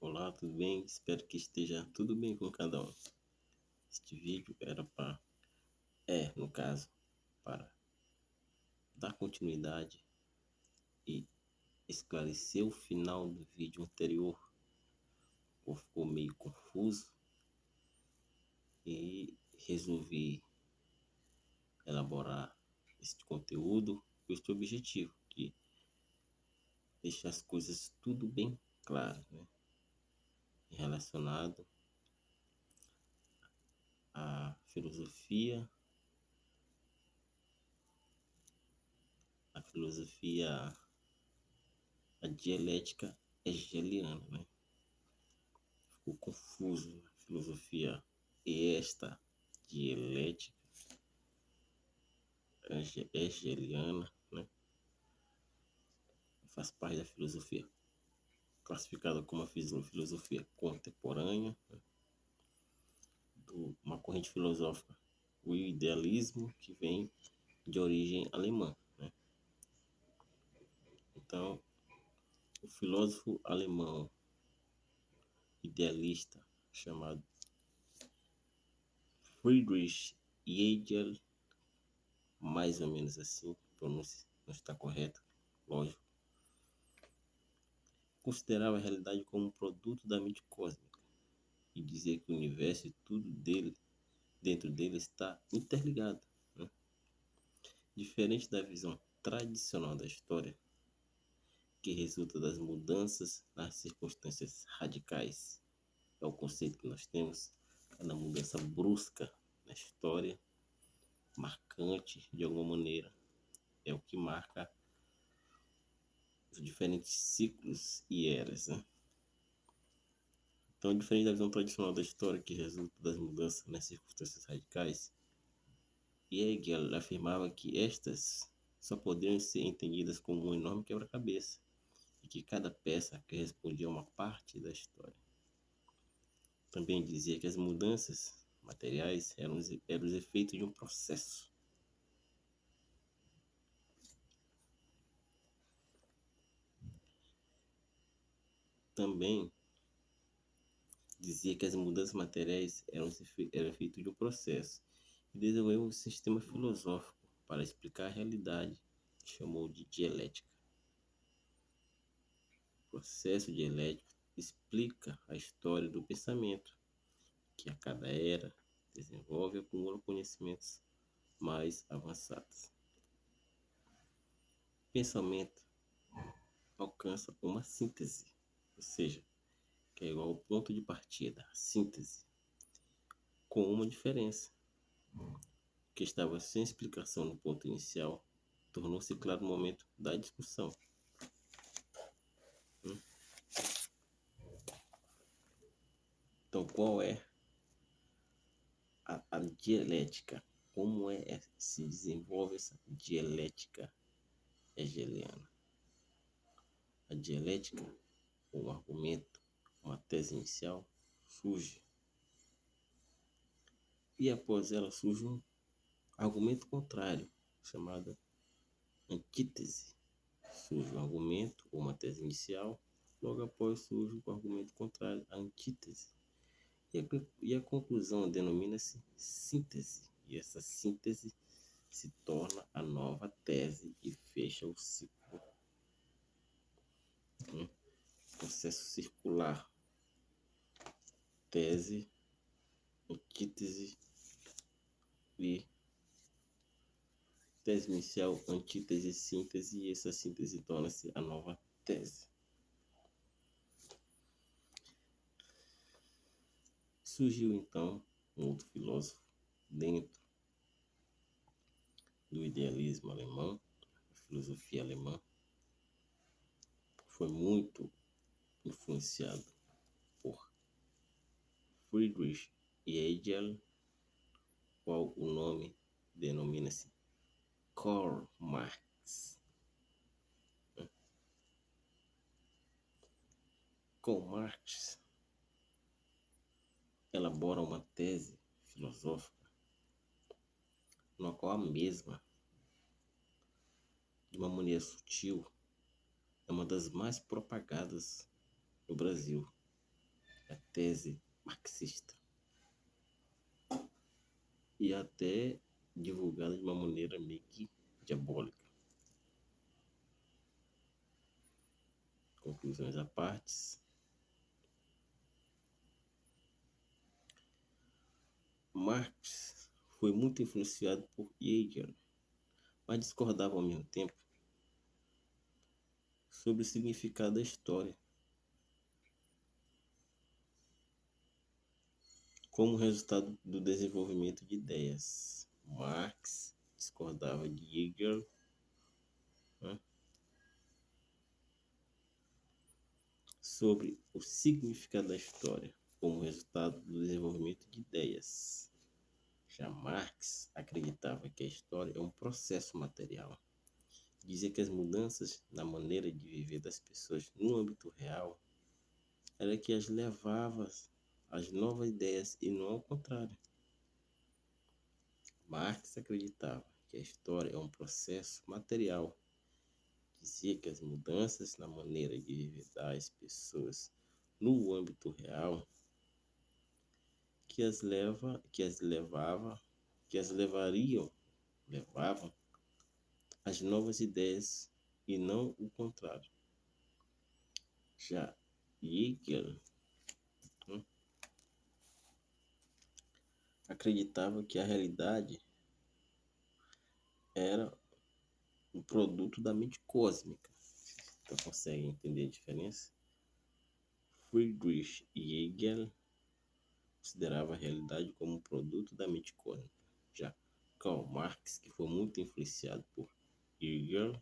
Olá, tudo bem? Espero que esteja tudo bem com cada um. Este vídeo era no caso, para dar continuidade e esclarecer o final do vídeo anterior, ou ficou meio confuso, e resolvi elaborar este conteúdo com este objetivo, de deixar as coisas tudo bem claro, né? Relacionado à filosofia, a dialética hegeliana, né? Ficou confuso a filosofia e esta dialética hegeliana, né? Faz parte da filosofia classificada como a filosofia contemporânea, né? Uma corrente filosófica, o idealismo, que vem de origem alemã, né? Então, o filósofo alemão idealista chamado Friedrich Hegel, mais ou menos assim, a pronúncia não está correta, lógico, considerava a realidade como um produto da mente cósmica e dizia que o universo e tudo dentro dele está interligado, né? Diferente da visão tradicional da história, que resulta das mudanças nas circunstâncias radicais. É o conceito que nós temos, cada mudança brusca na história, marcante de alguma maneira, é o que marca os diferentes ciclos e eras, né? Então, diferente da visão tradicional da história, que resulta das mudanças nas circunstâncias radicais, Hegel afirmava que estas só poderiam ser entendidas como um enorme quebra-cabeça e que cada peça correspondia a uma parte da história. Também dizia que as mudanças materiais eram os efeitos de um processo. Também dizia que as mudanças materiais eram efeito de um processo e desenvolveu um sistema filosófico para explicar a realidade, que chamou de dialética. O processo dialético explica a história do pensamento, que a cada era desenvolve e acumula conhecimentos mais avançados. O pensamento alcança uma síntese, ou seja, que é igual ao ponto de partida, a síntese, com uma diferença, que estava sem explicação no ponto inicial, tornou-se claro no momento da discussão. Então, qual é a dialética? Como se desenvolve essa dialética hegeliana? A dialética, um argumento, uma tese inicial, surge. E após ela surge um argumento contrário, chamado antítese. Surge um argumento ou uma tese inicial, logo após surge o argumento contrário, a antítese. E a conclusão denomina-se síntese. E essa síntese se torna a nova tese e fecha o ciclo. Processo circular. Tese, antítese e tese inicial, antítese, síntese, e essa síntese torna-se a nova tese. Surgiu então um outro filósofo dentro do idealismo alemão, a filosofia alemã, foi muito influenciado por Friedrich Hegel, qual o nome denomina-se Karl Marx. Karl Marx elabora uma tese filosófica na qual a mesma, de uma maneira sutil, é uma das mais propagadas no Brasil, tese marxista e até divulgada de uma maneira meio que diabólica. Conclusões à parte. Marx foi muito influenciado por Hegel, mas discordava ao mesmo tempo sobre o significado da história. Como resultado do desenvolvimento de ideias, Marx discordava de Hegel, né, sobre o significado da história, como resultado do desenvolvimento de ideias. Já Marx acreditava que a história é um processo material. Dizia que as mudanças na maneira de viver das pessoas no âmbito real era que as levava às novas ideias e não ao contrário. Marx acreditava que a história é um processo material. Dizia que as mudanças na maneira de viver das pessoas no âmbito real levavam às novas ideias e não o contrário. Já Hegel acreditava que a realidade era um produto da mente cósmica. Então consegue entender a diferença? Friedrich Hegel considerava a realidade como um produto da mente cósmica. Já Karl Marx, que foi muito influenciado por Hegel,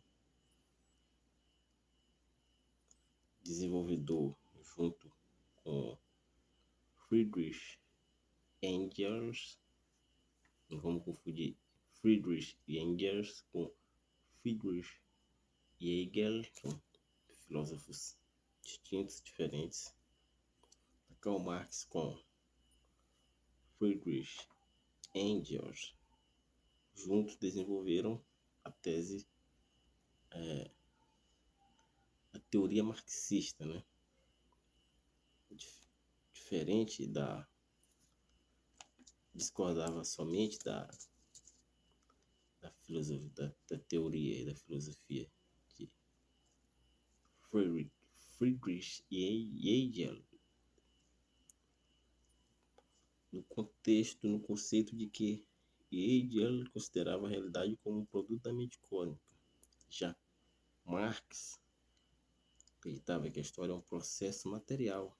desenvolvedor junto com Friedrich Engels, não vamos confundir Friedrich Engels com Friedrich Hegel, são filósofos distintos, diferentes. Karl Marx com Friedrich Engels juntos desenvolveram a tese, a teoria marxista, né? Diferente da discordava somente da filosofia, da teoria e da filosofia de Friedrich Hegel, no conceito de que Hegel considerava a realidade como um produto da mente cósmica. Já Marx acreditava que a história é um processo material,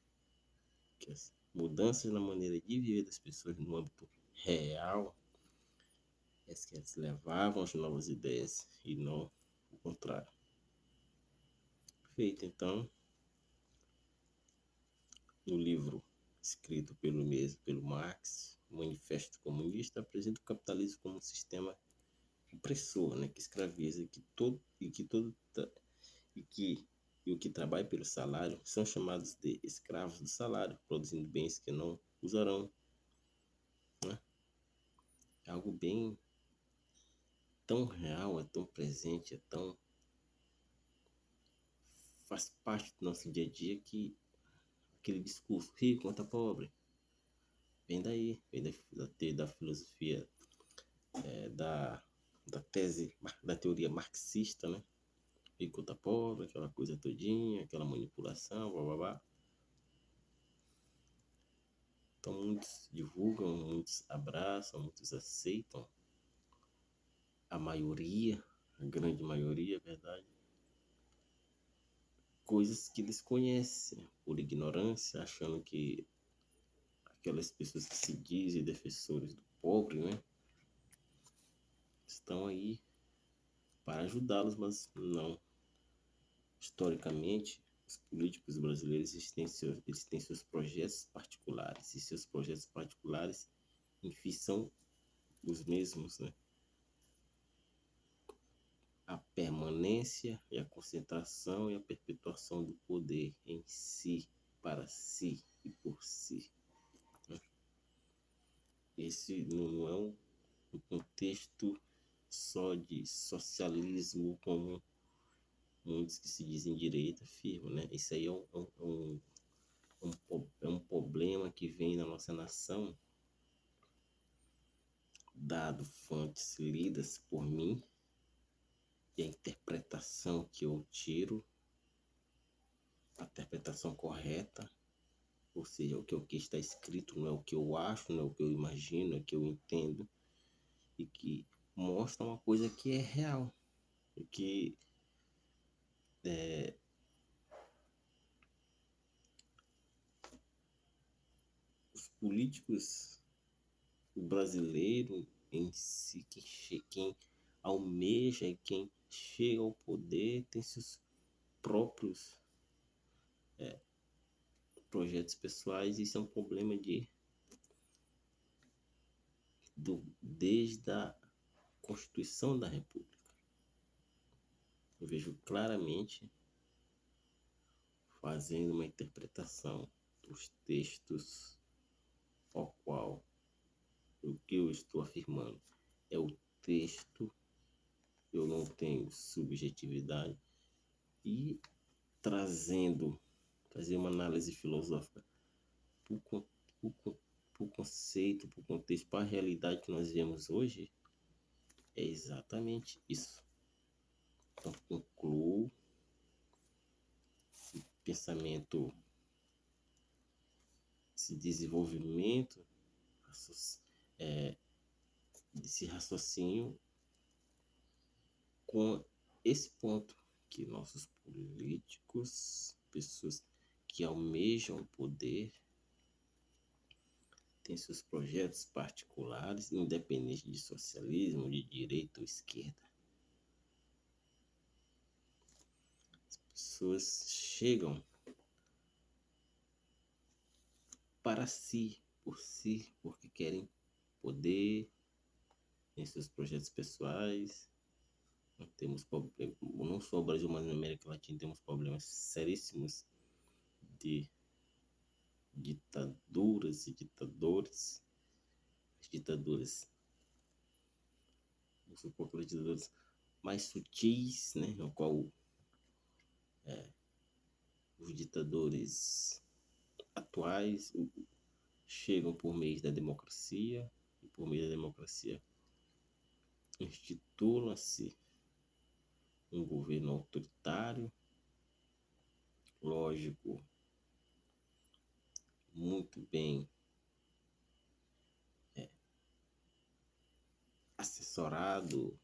que as mudanças na maneira de viver das pessoas no âmbito real é que elas levavam às novas ideias e não o contrário. Feito, então, no livro escrito pelo Marx, o Manifesto Comunista apresenta o capitalismo como um sistema opressor, né, que escraviza e o que trabalha pelo salário são chamados de escravos do salário, produzindo bens que não usarão. Né? É algo bem tão real, é tão presente, faz parte do nosso dia a dia que aquele discurso rico contra pobre vem daí, da filosofia, da tese, da teoria marxista, né? Rico contra pobre, aquela coisa todinha, aquela manipulação, blá blá blá. Então muitos divulgam, muitos abraçam, muitos aceitam, a maioria, a grande maioria, é verdade, coisas que desconhecem por ignorância, achando que aquelas pessoas que se dizem defensores do pobre, né, estão aí para ajudá-los, mas não. Historicamente, os políticos brasileiros eles têm seus projetos particulares, e seus projetos particulares, enfim, são os mesmos, né? A permanência e a concentração e a perpetuação do poder em si, para si e por si. Né? Esse não é um contexto só de socialismo, como muitos que se dizem direita afirmam, né? Isso aí é é um problema que vem na nossa nação, dado fontes lidas por mim e a interpretação que eu tiro, a interpretação correta, ou seja, o que está escrito não é o que eu acho, não é o que eu imagino, é o que eu entendo, e que mostra uma coisa que é real, e que os políticos brasileiros em si, quem almeja e quem chega ao poder tem seus próprios projetos pessoais, e isso é um problema desde a Constituição da República. Eu vejo claramente fazendo uma interpretação dos textos ao qual o que eu estou afirmando é o texto, eu não tenho subjetividade, e fazer uma análise filosófica para o conceito, para o contexto, para a realidade que nós vemos hoje, é exatamente isso. Então, concluo esse pensamento, esse desenvolvimento, esse raciocínio com esse ponto, que nossos políticos, pessoas que almejam o poder, têm seus projetos particulares, independente de socialismo, de direita ou esquerda. As pessoas chegam para si, porque querem poder, em seus projetos pessoais. Temos problemas, não só o Brasil, mas na América Latina temos problemas seríssimos de ditaduras e ditadores. As ditaduras, vamos supor que as ditaduras mais sutis, né, no qual os ditadores atuais chegam por meio da democracia, e por meio da democracia institula-se um governo autoritário, lógico, muito bem assessorado,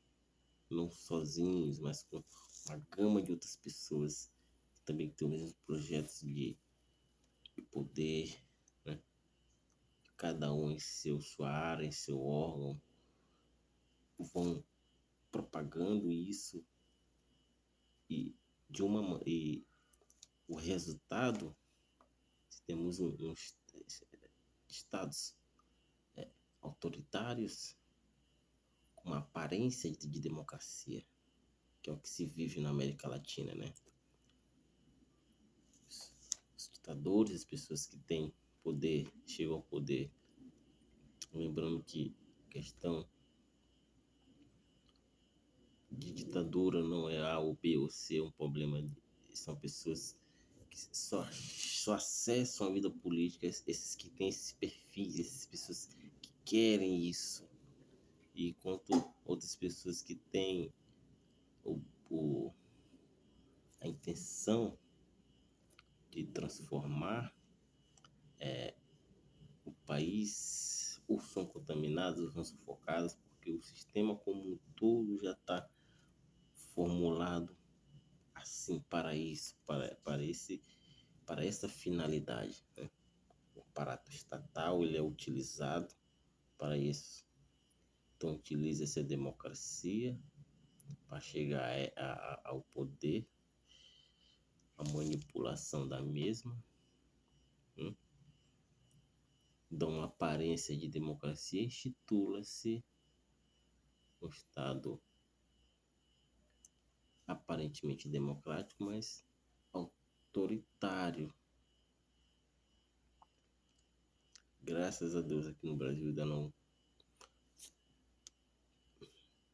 não sozinhos, mas com uma gama de outras pessoas que também têm os mesmos projetos de poder, né? Cada um em sua área, em seu órgão, vão propagando isso, e o resultado, se temos uns estados autoritários com uma aparência de democracia, que é o que se vive na América Latina, né? Os ditadores, as pessoas que têm poder, chegam ao poder. Lembrando que a questão de ditadura não é A ou B ou C, é um problema. São pessoas que só acessam a vida política, esses que têm esses perfis, essas pessoas que querem isso. E enquanto outras pessoas que têm a intenção de transformar o país, ou são contaminadas, ou são sufocadas, porque o sistema como um todo já está formulado assim para isso, para essa finalidade, né? O aparato estatal, ele é utilizado para isso. Então utiliza-se a democracia para chegar ao poder, a manipulação da mesma, né? Dão uma aparência de democracia, institula-se um Estado aparentemente democrático, mas autoritário. Graças a Deus aqui no Brasil ainda não.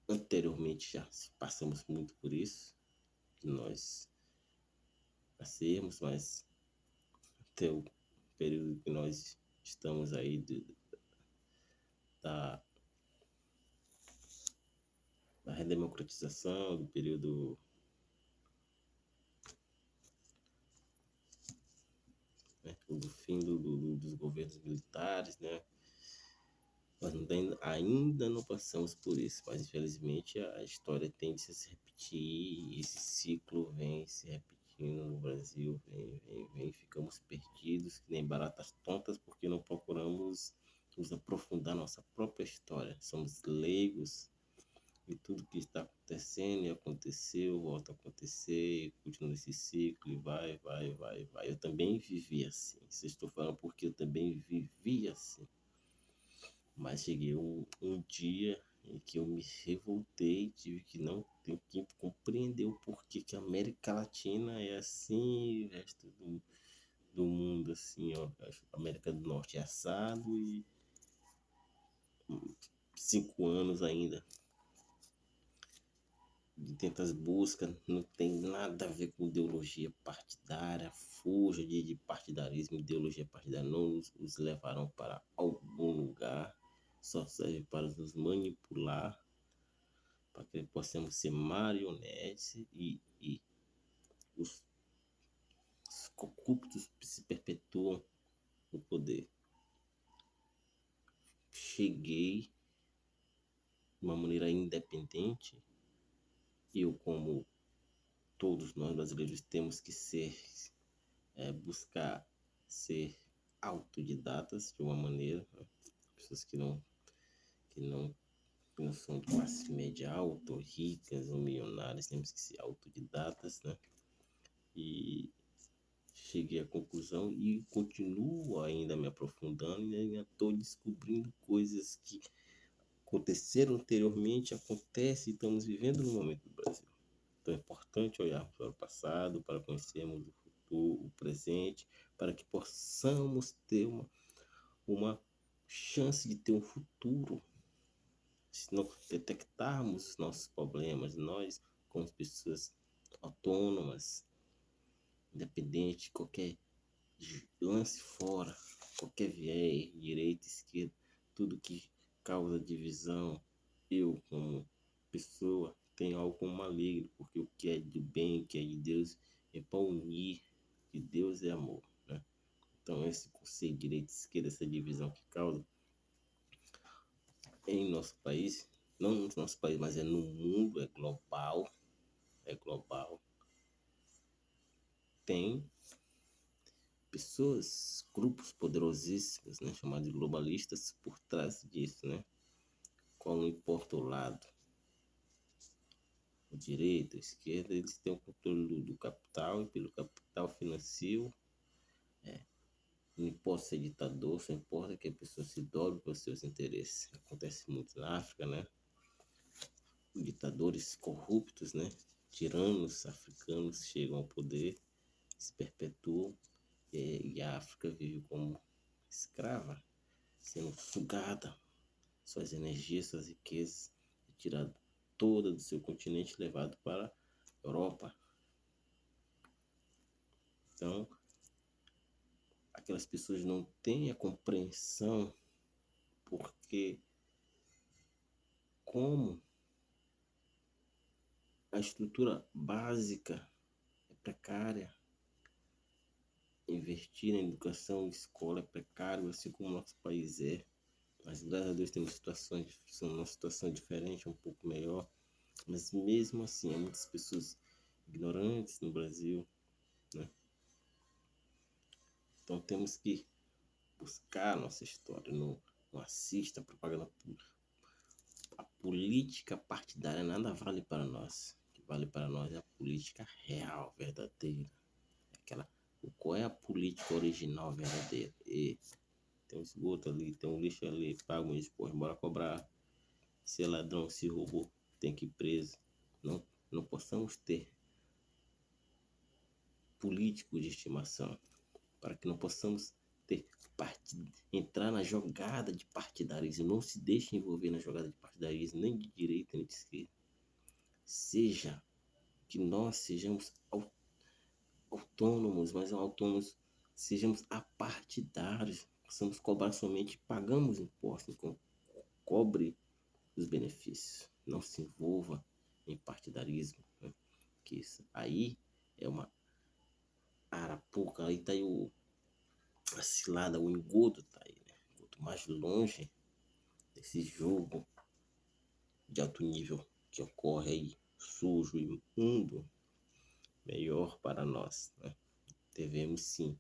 Anteriormente já passamos muito por isso, que nós nascemos, mas até período que nós estamos aí da, da redemocratização, do período, né, do fim dos governos militares, né? Nós ainda não passamos por isso, mas infelizmente a história tende a se repetir, esse ciclo vem se repetindo no Brasil, vem, ficamos perdidos, que nem baratas tontas, porque não procuramos nos aprofundar na nossa própria história. Somos leigos e tudo que está acontecendo e aconteceu, volta a acontecer, e continua esse ciclo e vai. Eu também vivi assim, se estou falando porque eu também vivi assim. Mas cheguei um dia em que eu me revoltei, tive que não tenho que compreender o porquê que a América Latina é assim, o resto do mundo assim, ó, a América do Norte é assado e 5 anos ainda de tantas buscas, não tem nada a ver com ideologia partidária, fuja de partidarismo, ideologia partidária não nos levarão para algum lugar, só serve para nos manipular, para que possamos ser marionetes e os corruptos se perpetuam no poder. Cheguei de uma maneira independente, eu como todos nós brasileiros temos que ser, buscar ser autodidatas de uma maneira, né? Pessoas que não, que não são de classe média alta, ou ricas, ou milionárias, temos que ser autodidatas, né? E cheguei à conclusão e continuo ainda me aprofundando e ainda estou descobrindo coisas que aconteceram anteriormente, acontecem e estamos vivendo no momento do Brasil. Então é importante olhar para o passado, para conhecermos o futuro, o presente, para que possamos ter uma chance de ter um futuro. Se não detectarmos os nossos problemas, nós, como pessoas autônomas, independente de qualquer lance fora, qualquer viés, direita, esquerda, tudo que causa divisão, eu como pessoa tenho algo como maligno, porque o que é do bem, o que é de Deus, é para unir, que Deus é amor, né? Então esse conceito de direita e esquerda, essa divisão que causa em nosso país, não no nosso país, mas é no mundo, é global, tem pessoas, grupos poderosíssimos, né, chamados de globalistas, por trás disso, né? Qual não importa o lado, o direito, a esquerda, eles têm o controle do capital e pelo capital financiam. Não importa ser ditador, só importa que a pessoa se dobre para os seus interesses. Acontece muito na África, né? Ditadores corruptos, né? Tiranos africanos chegam ao poder, se perpetuam e a África vive como escrava, sendo sugada, suas energias, suas riquezas, tirada toda do seu continente, levado para a Europa. Então, aquelas pessoas não têm a compreensão porque como a estrutura básica é precária, investir na educação, escola é precário, assim como o nosso país é. Mas graças a Deus temos situações, uma situação diferente, um pouco melhor. Mas mesmo assim, há muitas pessoas ignorantes no Brasil, né? Então temos que buscar a nossa história, não assista a propaganda. A política partidária nada vale para nós. O que vale para nós é a política real, verdadeira. Aquela, qual é a política original, verdadeira? E tem um esgoto ali, tem um lixo ali, paga um esforço, bora cobrar. Se é ladrão, se roubou, tem que ir preso. Não possamos ter políticos de estimação, para que não possamos ter entrar na jogada de partidarismo. Não se deixe envolver na jogada de partidarismo, nem de direita nem de esquerda. Que nós sejamos autônomos, mas autônomos sejamos apartidários, possamos cobrar somente, pagamos impostos, então cobre os benefícios, não se envolva em partidarismo, né? Que isso aí é uma arapuca, aí tá aí a cilada, o engodo tá aí, né? Quanto mais longe desse jogo de alto nível que ocorre aí, sujo e imundo, melhor para nós, né? Devemos sim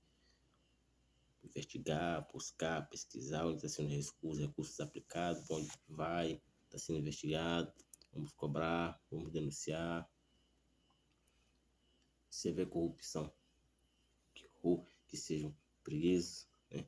investigar, buscar, pesquisar onde está sendo os recursos aplicados, onde vai, está sendo investigado, vamos cobrar, vamos denunciar. Se houver corrupção, que sejam presos, né?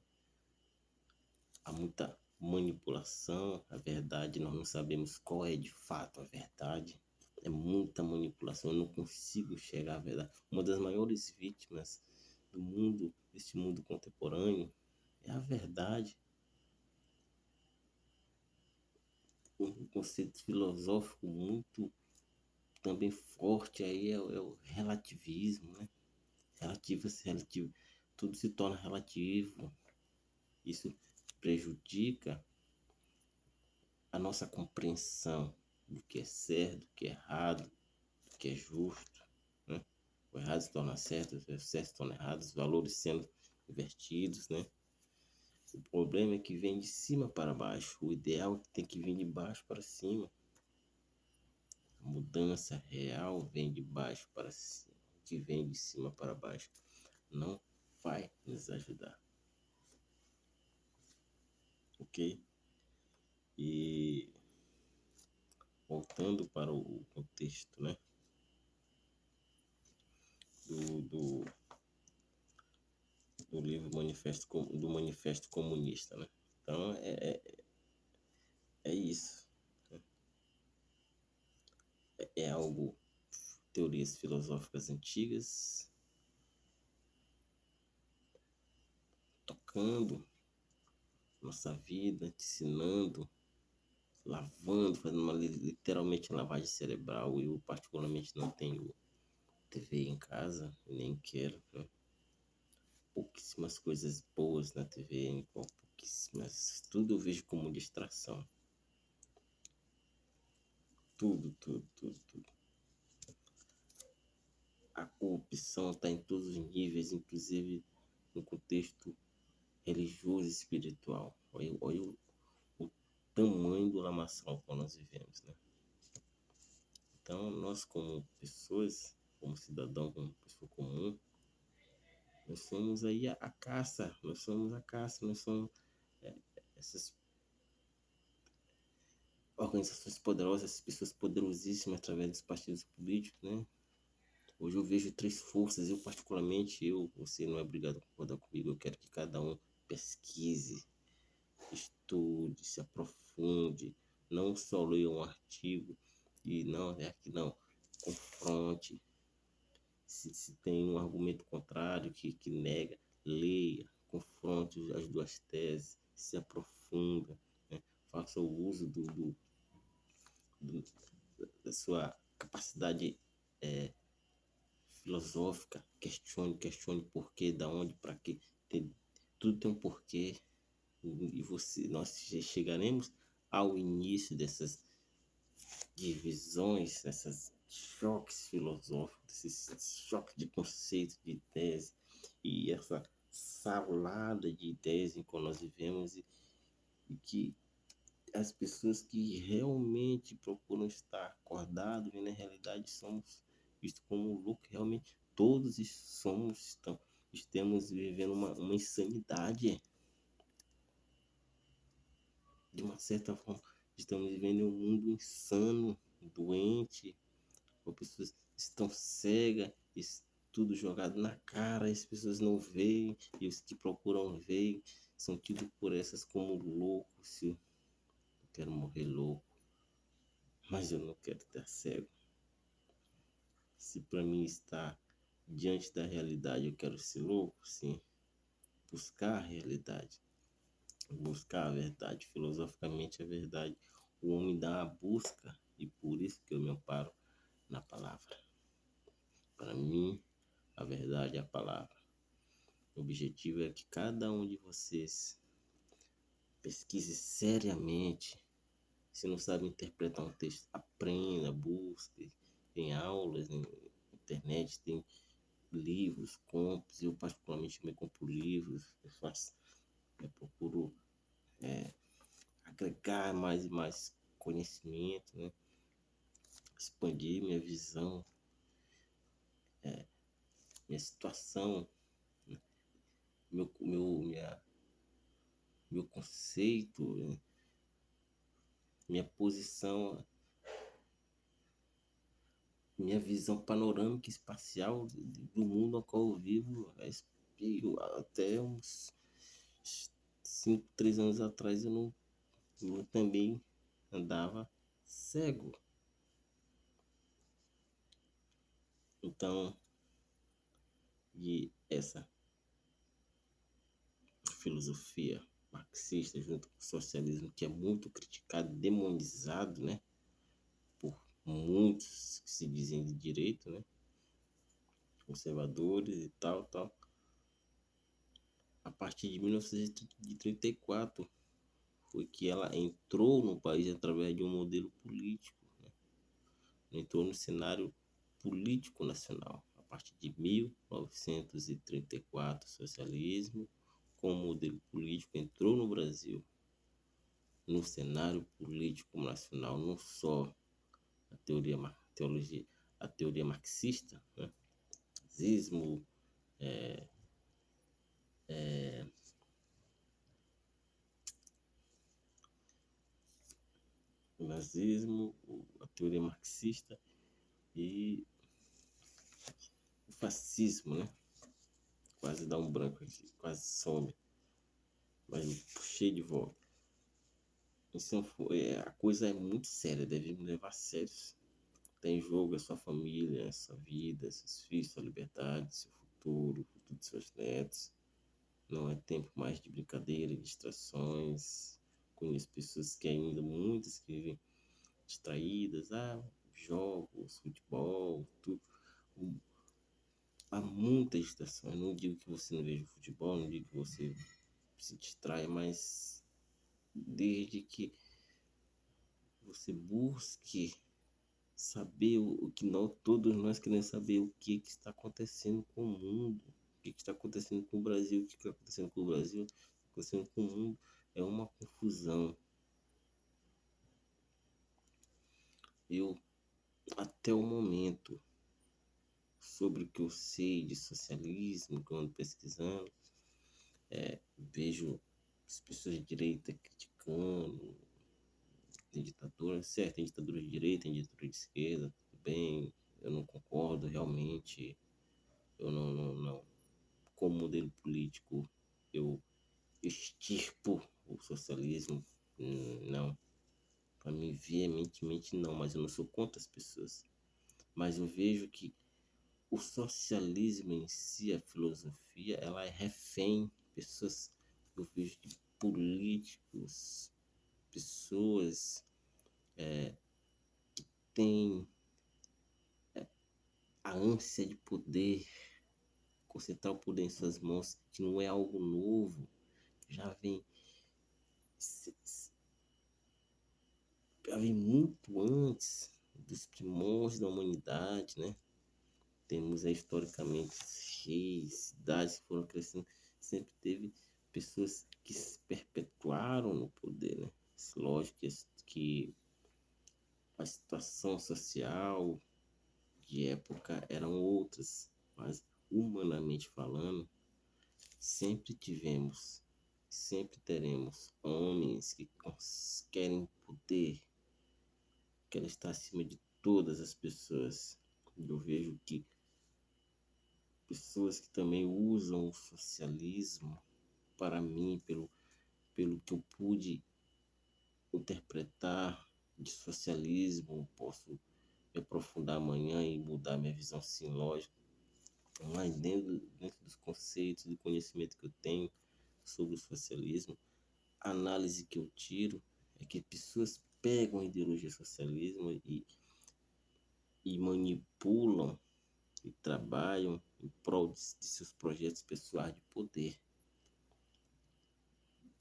Há muita manipulação, a verdade nós não sabemos qual é de fato a verdade. É muita manipulação, eu não consigo chegar à verdade. Uma das maiores vítimas do mundo, deste mundo contemporâneo, é a verdade. Um conceito filosófico muito também forte aí é o relativismo, né? Relativo, tudo se torna relativo. Isso prejudica a nossa compreensão do que é certo, do que é errado, do que é justo, né? O errado se torna certo, o certo se torna errado, os valores sendo invertidos, né? O problema é que vem de cima para baixo. O ideal é que tem que vir de baixo para cima. A mudança real vem de baixo para cima. O que vem de cima para baixo não vai nos ajudar. Ok? E voltando para o contexto, né? Do livro do Manifesto Comunista, né? Então é isso. É algo, teorias filosóficas antigas, tocando nossa vida, ensinando, lavando, fazendo literalmente lavagem cerebral. Eu particularmente não tenho TV em casa, nem quero, né? Pouquíssimas coisas boas na TV, pouquíssimas. Tudo eu vejo como distração. Tudo, tudo, tudo, tudo. A corrupção está em todos os níveis, inclusive no contexto religioso e espiritual. Olha o tamanho do lamaçal que nós vivemos, né? Então, nós como pessoas, como cidadão, como pessoa comum, nós somos aí a caça, nós somos a caça, nós somos essas organizações poderosas, essas pessoas poderosíssimas através dos partidos políticos, né? Hoje eu vejo três forças, eu particularmente, você não é obrigado a concordar comigo, eu quero que cada um pesquise, estude, se aprofunde, não só leia um artigo e não, é aqui não, confronte, se tem um argumento contrário que nega, leia, confronte as duas teses, se aprofunda, né? Faça o uso do, da sua capacidade filosófica, questione porquê, da onde, para quê, tudo tem um porquê e nós chegaremos ao início dessas divisões, dessas choques filosóficos, esses choques de conceitos, de ideias e essa salada de ideias em que nós vivemos e que as pessoas que realmente procuram estar acordados e na realidade somos vistos como louco, realmente todos estamos vivendo uma insanidade. De uma certa forma, estamos vivendo um mundo insano, doente, as pessoas estão cegas, tudo jogado na cara, as pessoas não veem, e os que procuram ver são tidos por essas como loucos. Eu quero morrer louco, mas eu não quero estar cego. Se para mim estar diante da realidade eu quero ser louco, sim, buscar a realidade, buscar a verdade, filosoficamente a verdade. O homem dá a busca e por isso que eu me amparo na palavra. Para mim, a verdade é a palavra. O objetivo é que cada um de vocês pesquise seriamente. Se não sabe interpretar um texto, aprenda, busque. Tem aulas na internet, tem livros, compre. Eu particularmente me compro livros, eu procuro agregar mais e mais conhecimento, né? Expandir minha visão, minha situação, meu conceito, né? Minha posição, minha visão panorâmica espacial do mundo ao qual eu vivo. Até uns 5, 3 anos atrás eu também andava cego. Então, e essa filosofia marxista junto com o socialismo, que é muito criticado, demonizado, né, por muitos que se dizem de direita, né, conservadores e tal, a partir de 1934 foi que ela entrou no país através de um modelo político, né, entrou no cenário político nacional. A partir de 1934, o socialismo, como modelo político, entrou no Brasil, no cenário político nacional, não só a teoria marxista, né? Nazismo, a teoria marxista e o fascismo, né? Quase dá um branco aqui, quase some, mas eu puxei de volta. Então, a coisa é muito séria, devemos levar a sério. Tem em jogo a sua família, a sua vida, seus filhos, sua liberdade, seu futuro, o futuro de seus netos. Não é tempo mais de brincadeira, distrações. Conheço pessoas que ainda, muitas que vivem distraídas, jogos, futebol, tudo. Há muita distração. Eu não digo que você não veja futebol, não digo que você se distraia, mas desde que você busque saber o que todos nós queremos saber, o que está acontecendo com o mundo, o que está acontecendo com o Brasil, o que está acontecendo com o Brasil, o que está acontecendo com o mundo. É uma confusão. Eu, até o momento, sobre o que eu sei de socialismo, que eu ando pesquisando, vejo as pessoas de direita criticando, tem ditadura, certo, tem ditadura de direita, tem ditadura de esquerda, tudo bem, eu não concordo realmente, eu não. Como modelo político, eu extirpo o socialismo, não. Para mim, veementemente não, mas eu não sou contra as pessoas. Mas eu vejo que o socialismo em si, a filosofia, ela é refém. Pessoas, eu vejo de políticos, pessoas têm a ânsia de poder, concentrar o poder em suas mãos, que não é algo novo, já vem muito antes dos primórdios da humanidade, né? Temos aí, historicamente, reis, cidades que foram crescendo, sempre teve pessoas que se perpetuaram no poder, né? Lógico que a situação social de época eram outras, mas humanamente falando, sempre tivemos, sempre teremos homens que querem poder, querem estar acima de todas as pessoas. Eu vejo que pessoas que também usam o socialismo, para mim, pelo que eu pude interpretar de socialismo, posso me aprofundar amanhã e mudar minha visão, sim, lógico, mas dentro dos conceitos e conhecimento que eu tenho sobre o socialismo, a análise que eu tiro é que pessoas pegam a ideologia socialismo e manipulam que trabalham em prol de seus projetos pessoais de poder.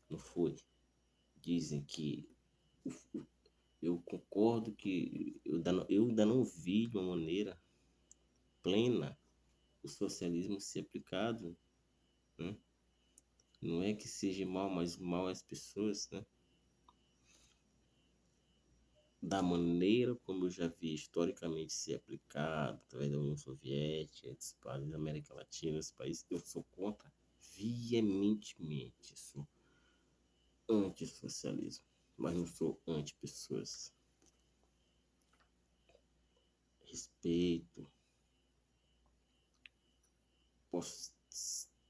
Não foi? Dizem que eu concordo que eu ainda não vi de uma maneira plena o socialismo ser aplicado, né? Não é que seja mal, mas mal as pessoas, né? Da maneira como eu já vi historicamente ser aplicado, através da União Soviética, dos países da América Latina, os países, eu sou contra veementemente, sou anti-socialismo, mas não sou anti-pessoas. Respeito, posso,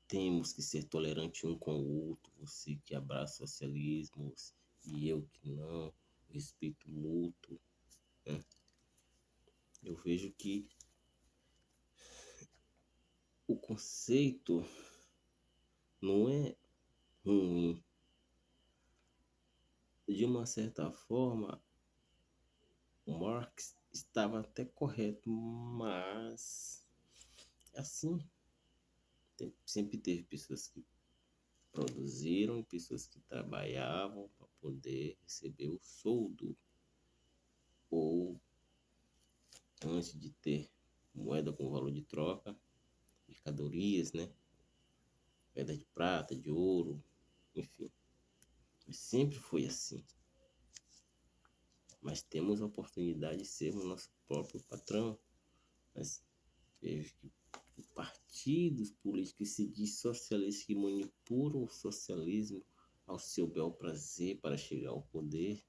temos que ser tolerantes um com o outro, você que abraça o socialismo e eu que não, respeito mútuo, né? Eu vejo que o conceito não é ruim. De uma certa forma, o Marx estava até correto, mas assim, sempre teve pessoas que produziram e pessoas que trabalhavam para poder receber o soldo, ou antes de ter moeda com valor de troca, mercadorias, né? Moeda de prata, de ouro, enfim. Sempre foi assim. Mas temos a oportunidade de sermos nosso próprio patrão. Mas vejo que partidos políticos que se diz socialistas que manipulam o socialismo ao seu bel prazer para chegar ao poder,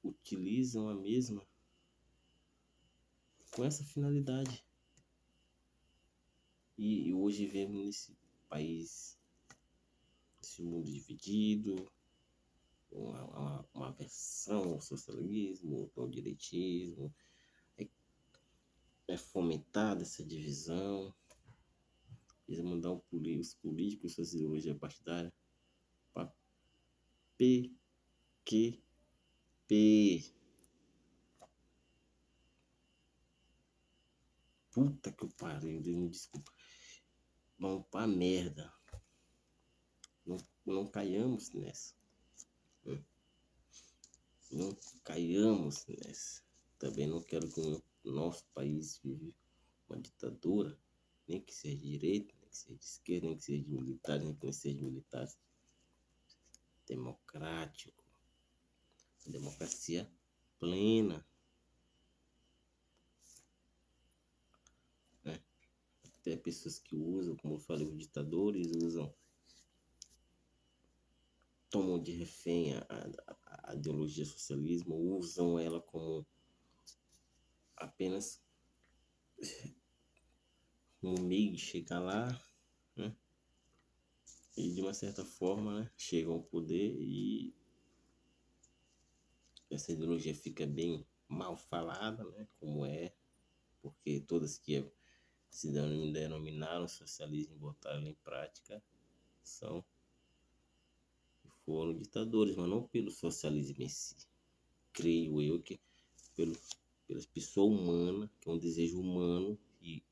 utilizam a mesma com essa finalidade. E hoje vemos nesse país, esse mundo dividido, uma aversão ao socialismo, ao direitismo, é fomentada essa divisão, eles mandar os políticos, suas ideologias partidárias, para PQP. Puta que pariu, Deus me desculpa. Vamos pra merda. Não caiamos nessa. Não caiamos nessa. Também não quero que o nosso país vive uma ditadura, nem que seja de direita, nem que seja de esquerda, nem que seja de militares, nem que seja de militares. Democrático. Democracia plena. Né? Até pessoas que usam, como eu falei, os ditadores usam, tomam de refém a ideologia socialismo, usam ela como apenas um meio de chegar lá, né? E de uma certa forma, né, chegam ao poder e essa ideologia fica bem mal falada, né, como é, porque todas que se denominaram socialismo e botaram em prática são foram ditadores, mas não pelo socialismo em si. Creio eu que pela pessoa humana, que é um desejo humano e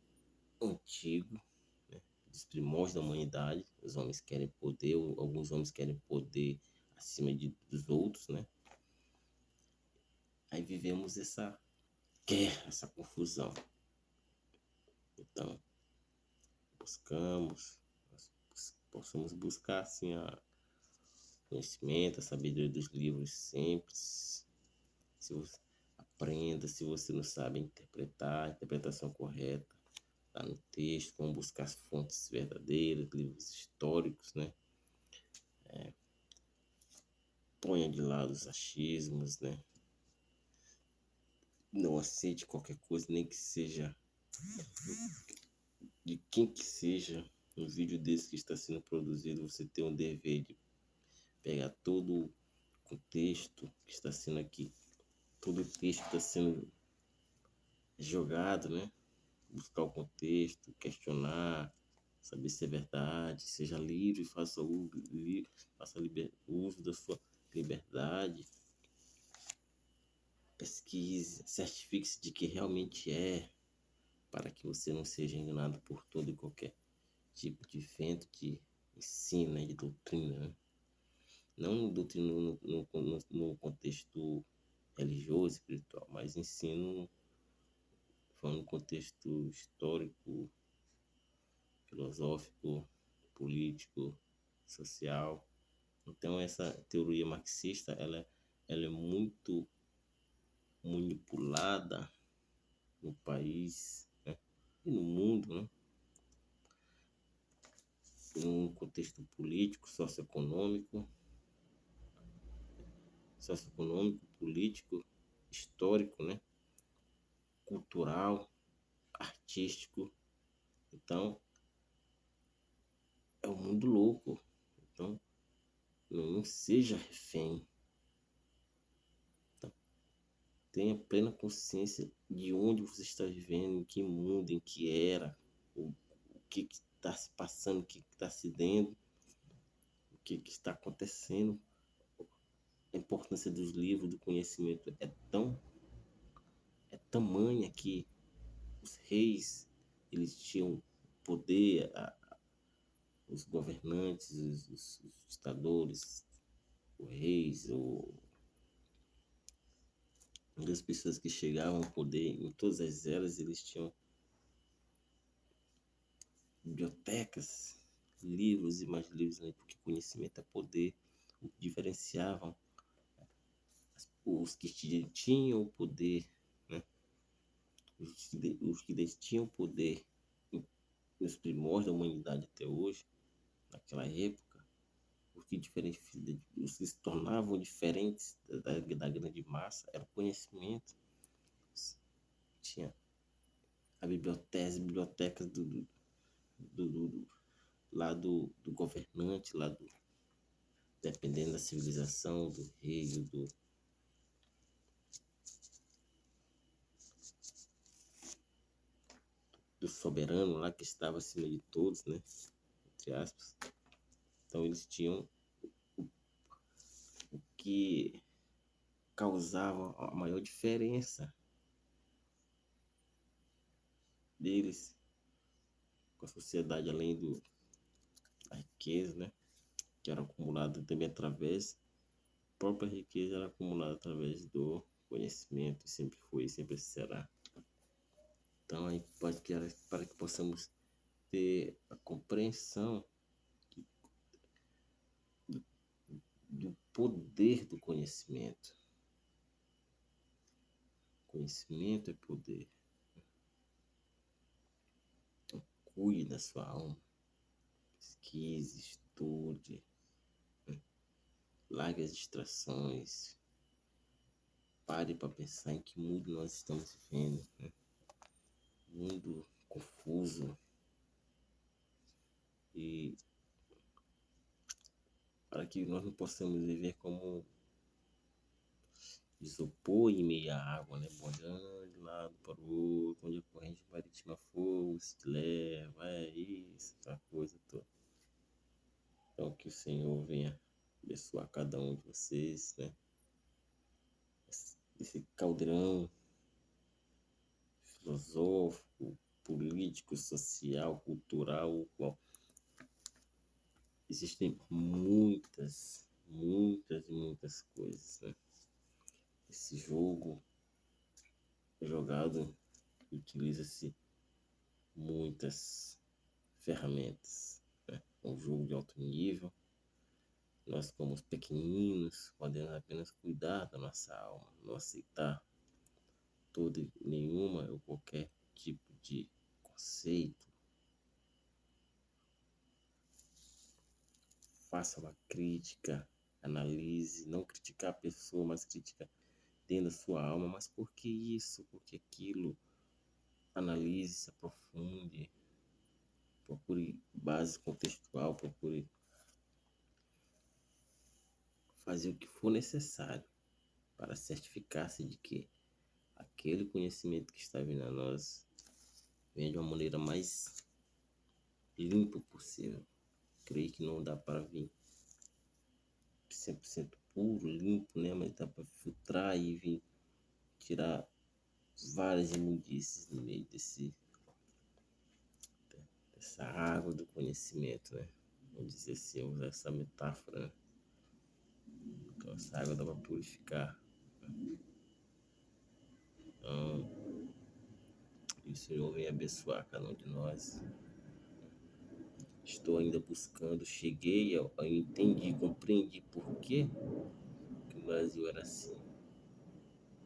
antigo, né, dos primórdios da humanidade. Os homens querem poder, alguns homens querem poder acima dos outros, né? Aí vivemos essa guerra, essa confusão. Então, possamos buscar assim a conhecimento, a sabedoria dos livros sempre. Se você aprenda, se você não sabe interpretar, a interpretação correta tá no texto, vamos buscar as fontes verdadeiras, livros históricos, né? Ponha de lado os achismos, né? Não aceite qualquer coisa, nem que seja de quem que seja. Um vídeo desse que está sendo produzido, você tem o dever de pegar todo o contexto que está sendo aqui, todo o texto que está sendo jogado, né? Buscar o contexto, questionar, saber se é verdade, seja livre, faça uso da sua liberdade. pesquise, certifique-se de que realmente é, para que você não seja enganado por todo e qualquer tipo de vento de ensino, né, de doutrina, né? Não doutrina no contexto religioso, espiritual, mas ensino falando no contexto histórico, filosófico, político, social. Então essa teoria marxista, ela é muito manipulada no país, né, e no mundo, né, num contexto político, socioeconômico, político, histórico, né, cultural, artístico. Então, é um mundo louco. Então, não seja refém. Então, tenha plena consciência de onde você está vivendo, em que mundo, em que era, o que está se passando, o que está se dando, o que está acontecendo. A importância dos livros, do conhecimento é tamanha que os reis, eles tinham poder, os governantes, os ditadores, os reis, as pessoas que chegavam ao poder em todas as eras, eles tinham bibliotecas, livros e mais livros, né? Porque conhecimento é poder. O que diferenciavam os que tinham o poder, né? Os que tinham poder nos primórdios da humanidade até hoje, naquela época, os que se tornavam diferentes da grande massa era o conhecimento. Tinha as bibliotecas do lá do governante, dependendo da civilização, do rei, do soberano lá que estava acima de todos, né? Entre aspas. Então eles tinham o que causava a maior diferença deles com a sociedade, além da riqueza, né? Que era acumulada também através, a própria riqueza era acumulada através do conhecimento, e sempre foi e sempre será. Então, aí, para que possamos ter a compreensão do poder do conhecimento. Conhecimento é poder. Então, cuide da sua alma, pesquise, estude, né? Largue as distrações, pare para pensar em que mundo nós estamos vivendo, né? Mundo confuso, e para que nós não possamos viver como isopor em meio à água, né? Boiando de um lado para o outro, onde a corrente marítima for, se leva, é isso, essa coisa toda. Então, que o Senhor venha abençoar cada um de vocês, né? Esse caldeirão filosófico, político, social, cultural, o qual existem muitas coisas, né? Esse jogo é jogado, utiliza-se muitas ferramentas, né? É um jogo de alto nível. Nós, como os pequeninos, podemos apenas cuidar da nossa alma, não aceitar toda e nenhuma ou qualquer tipo de conceito. Faça uma crítica, analise, não criticar a pessoa, mas criticar dentro da sua alma. Mas por que isso? Por que aquilo? Analise, se aprofunde, procure base contextual, procure fazer o que for necessário para certificar-se de que aquele conhecimento que está vindo a nós vem de uma maneira mais limpa possível. Creio que não dá para vir 100% puro, limpo, né? Mas dá para filtrar e vir tirar várias imundícies no meio dessa água do conhecimento, né? Vamos dizer assim, usar essa metáfora, né? Então, essa água dá para purificar. Então, que o Senhor venha abençoar cada um de nós. Estou ainda buscando, cheguei, eu entendi, compreendi por que o Brasil era assim.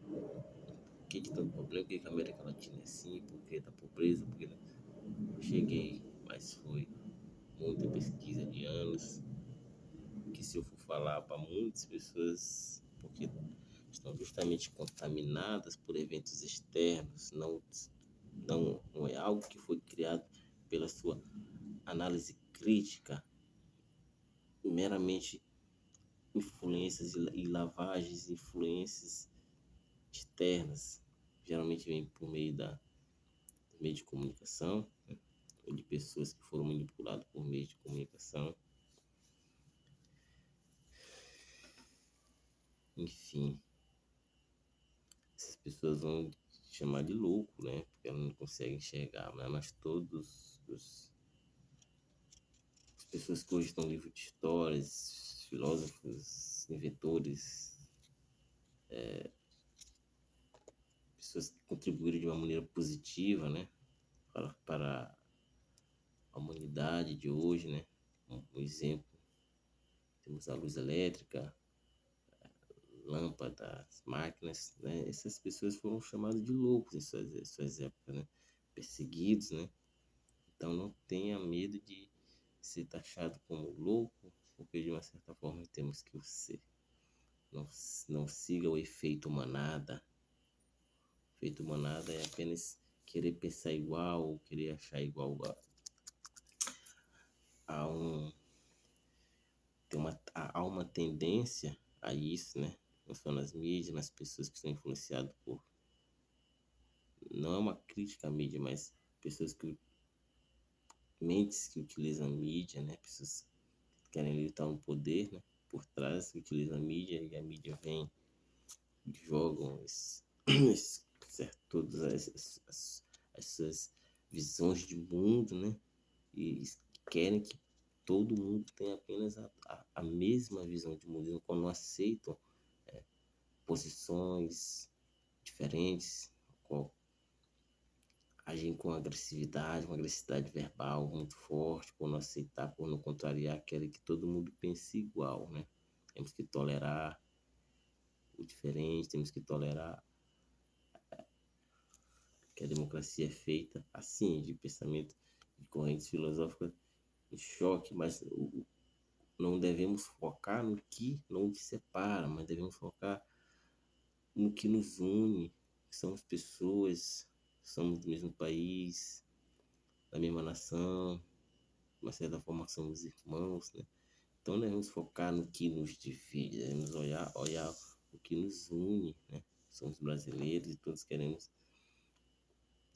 Por que de tanto problema, por que a América Latina é assim, por que da pobreza, por que cheguei, mas foi muita pesquisa de anos, que se eu for falar para muitas pessoas, porque estão justamente contaminadas por eventos externos, não é algo que foi criado pela sua análise crítica, meramente influências e lavagens, influências externas, geralmente vem por meio do meio de comunicação, né? Ou de pessoas que foram manipuladas por meio de comunicação. Enfim, essas pessoas vão te chamar de louco, né? Porque elas não conseguem enxergar, mas todos as pessoas que hoje estão no livro de histórias, filósofos, inventores, pessoas que contribuíram de uma maneira positiva, né? Para a humanidade de hoje, né? Um exemplo, temos a luz elétrica, lâmpadas, máquinas, né? Essas pessoas foram chamadas de loucos em suas épocas, né? Perseguidos, né? Então não tenha medo de ser taxado como louco, porque de uma certa forma temos que o ser. Não siga o efeito manada. O efeito manada é apenas querer pensar igual, ou querer achar igual a um... Há uma tendência a isso, né? Não só nas mídias, nas pessoas que são influenciadas por... Não é uma crítica à mídia, mas pessoas que... Mentes que utilizam a mídia, né? Pessoas que querem lutar no poder, né? Por trás, que utilizam a mídia, e a mídia vem e jogam todas as suas visões de mundo, né? E querem que todo mundo tenha apenas a mesma visão de mundo, quando não aceitam posições diferentes, agem com agressividade, uma agressividade verbal muito forte, por não aceitar, por não contrariar, querem que todo mundo pense igual, né? Temos que tolerar o diferente, temos que tolerar que a democracia é feita assim, de pensamento, de correntes filosóficas em choque, mas não devemos focar no que nos separa, mas devemos focar no que nos une. Somos pessoas, somos do mesmo país, da mesma nação, de uma certa forma somos irmãos, né? Então devemos focar no que nos divide, devemos olhar o que nos une, né? Somos brasileiros e todos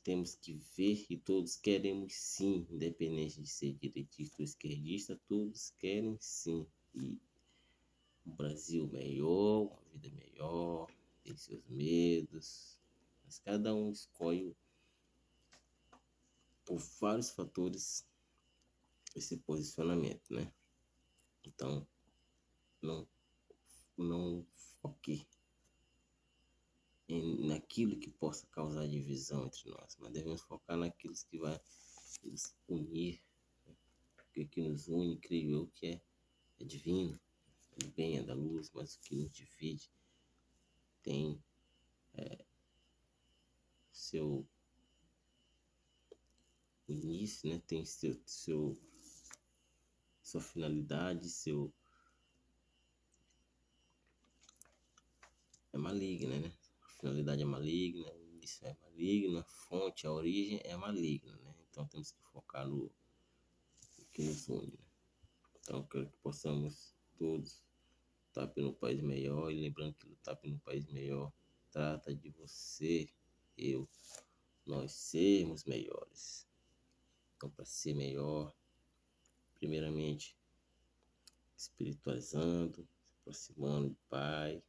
temos que ver e todos queremos sim, independente de ser direitista ou esquerdista, todos querem sim. E um Brasil melhor, uma vida melhor, tem seus medos, mas cada um escolhe por vários fatores esse posicionamento, né? Então, não, não foque naquilo que possa causar divisão entre nós, mas devemos focar naquilo que vai nos unir, né? Porque o que nos une, creio eu, que é divino, é do bem, é da luz, mas o que nos divide tem seu início, né? Tem sua finalidade, é maligna, né? A finalidade é maligna, o início é maligno, a fonte, a origem é maligna, né? Então temos que focar no que nos une, né? Então quero que possamos todos lutar pelo país melhor, e lembrando que lutar pelo país melhor trata de você, eu, nós sermos melhores. Então, para ser melhor, primeiramente espiritualizando, se aproximando do Pai,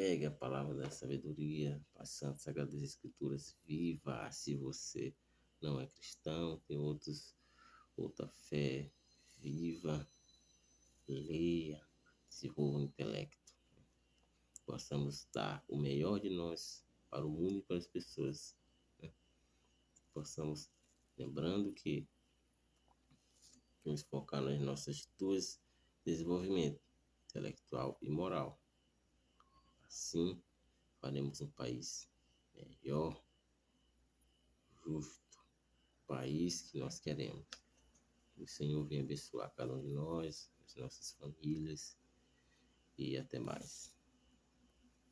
pegue a palavra da sabedoria, as santas sagradas escrituras, viva. Se você não é cristão, tem outra fé, viva, leia, desenvolva o intelecto. Possamos dar o melhor de nós para o mundo e para as pessoas. Né? Possamos, lembrando que temos que focar nas nossas atitudes, desenvolvimento intelectual e moral. Assim, faremos um país melhor, justo, país que nós queremos. Que o Senhor venha abençoar cada um de nós, as nossas famílias e até mais.